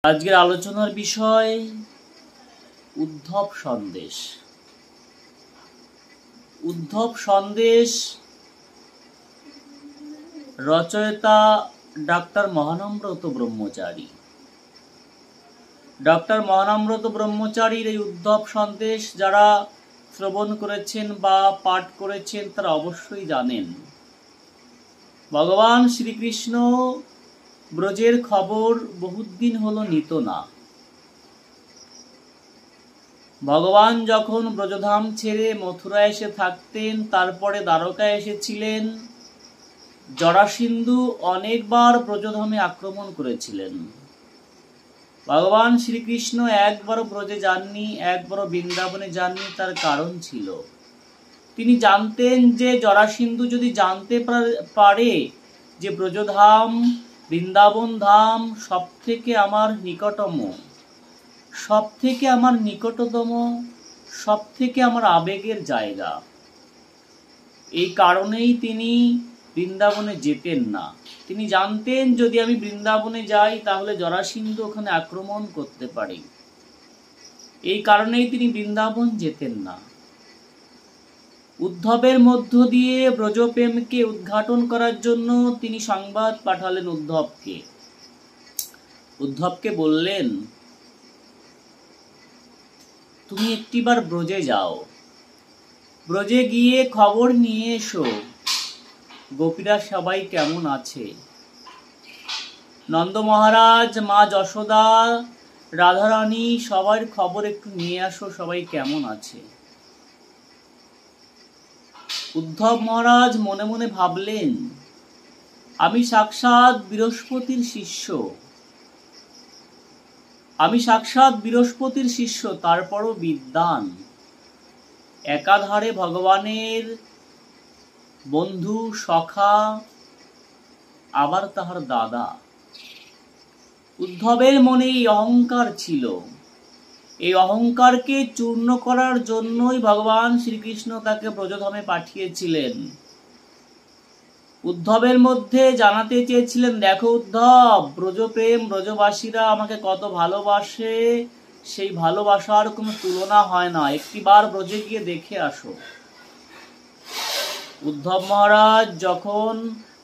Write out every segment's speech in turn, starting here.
আজকের আলোচনার বিষয় উদ্ধব সন্দেশ। উদ্ধব সন্দেশ রচয়িতা ডাক্তার মহানম্রত ব্রহ্মচারী। ডক্টর মহানম্রত ব্রহ্মচারীর এই উদ্ধব সন্দেশ যারা শ্রবণ করেছেন বা পাঠ করেছেন তারা অবশ্যই জানেন ভগবান শ্রীকৃষ্ণ ব্রজের খবর বহুদিন হলো নিত না। ভগবান যখন ব্রজধাম ছেড়ে মথুরায় এসে থাকতেন, তারপরে দ্বারকায় এসেছিলেন, জরাসিন্ধু অনেকবার ব্রজধামে আক্রমণ করেছিলেন। ভগবান শ্রীকৃষ্ণ একবারও ব্রজে যাননি, একবারও বৃন্দাবনে যাননি। তার কারণ ছিল তিনি জানতেন যে জরাসিন্ধু যদি জানতে পারে যে ব্রজধাম বৃন্দাবন ধাম সব থেকে আমার নিকটতম, সব থেকে আমার আবেগের জায়গা, এই কারণেই তিনি বৃন্দাবনে যেতেন না। তিনি জানতেন যদি আমি বৃন্দাবনে যাই তাহলে জরাসিন্ধু ওখানে আক্রমণ করতে পারে, এই কারণেই তিনি বৃন্দাবন যেতেন না। উদ্ধবের মধ্য দিয়ে ব্রজপ্রেমকে উদ্ঘাটন করার জন্য তিনি সংবাদ পাঠালেন উদ্ধবকে বললেন, তুমি একটিবার ব্রজে যাও, ব্রজে গিয়ে খবর নিয়ে এসো গোপীরা সবাই কেমন আছে। নন্দ মহারাজ, মা যশোদা, রাধারানী সবার খবর একটু নিয়ে আসো, সবাই কেমন আছে। উদ্ধব মহারাজ মনে মনে ভাবলেন, আমি সাক্ষাৎ বৃহস্পতির শিষ্য, তারপরও বিদ্বান, একাধারে ভগবানের বন্ধু সখা, আবার তাহার দাদা। উদ্ধবের মনে এই অহংকার ছিল। এই অহংকারকে চূর্ণ করার জন্যই ভগবান শ্রীকৃষ্ণ তাকে ব্রজধামে পাঠিয়েছিলেন। উদ্ধবের মধ্যে জানাতে চেয়েছিলেন, দেখো উদ্ধব, ব্রজপ্রেম, ব্রজবাসীরা আমাকে কত ভালোবাসে, সেই ভালোবাসার কোনো তুলনা হয় না, একটিবার ব্রজে গিয়ে দেখে আসো। উদ্ধব মহারাজ যখন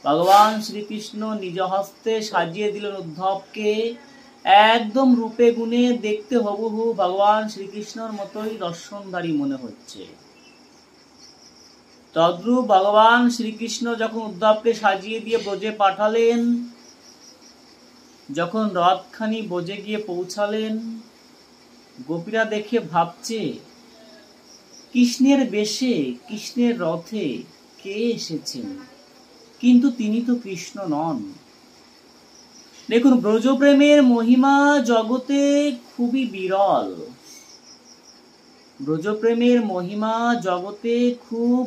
ভগবান শ্রীকৃষ্ণ নিজ হস্তে সাজিয়ে দিলেন উদ্ধবকে, একদম রূপে গুণে দেখতে হুবহু ভগবান শ্রীকৃষ্ণর মতোই দর্শনধারী মনে হচ্ছে। তদ্রূপ ভগবান শ্রীকৃষ্ণ যখন উদ্ধবকে সাজিয়ে দিয়ে ব্রজে পাঠালেন, যখন রথখানি ব্রজে গিয়ে পৌঁছালেন, গোপীরা দেখে ভাবছে কৃষ্ণের বেশে, কৃষ্ণের রথে কে এসেছেন, কিন্তু তিনি তো কৃষ্ণ নন। দেখুন, ব্রজপ্রেমের মহিমা জগতে খুবই বিরল। ব্রজপ্রেমের মহিমা জগতে খুব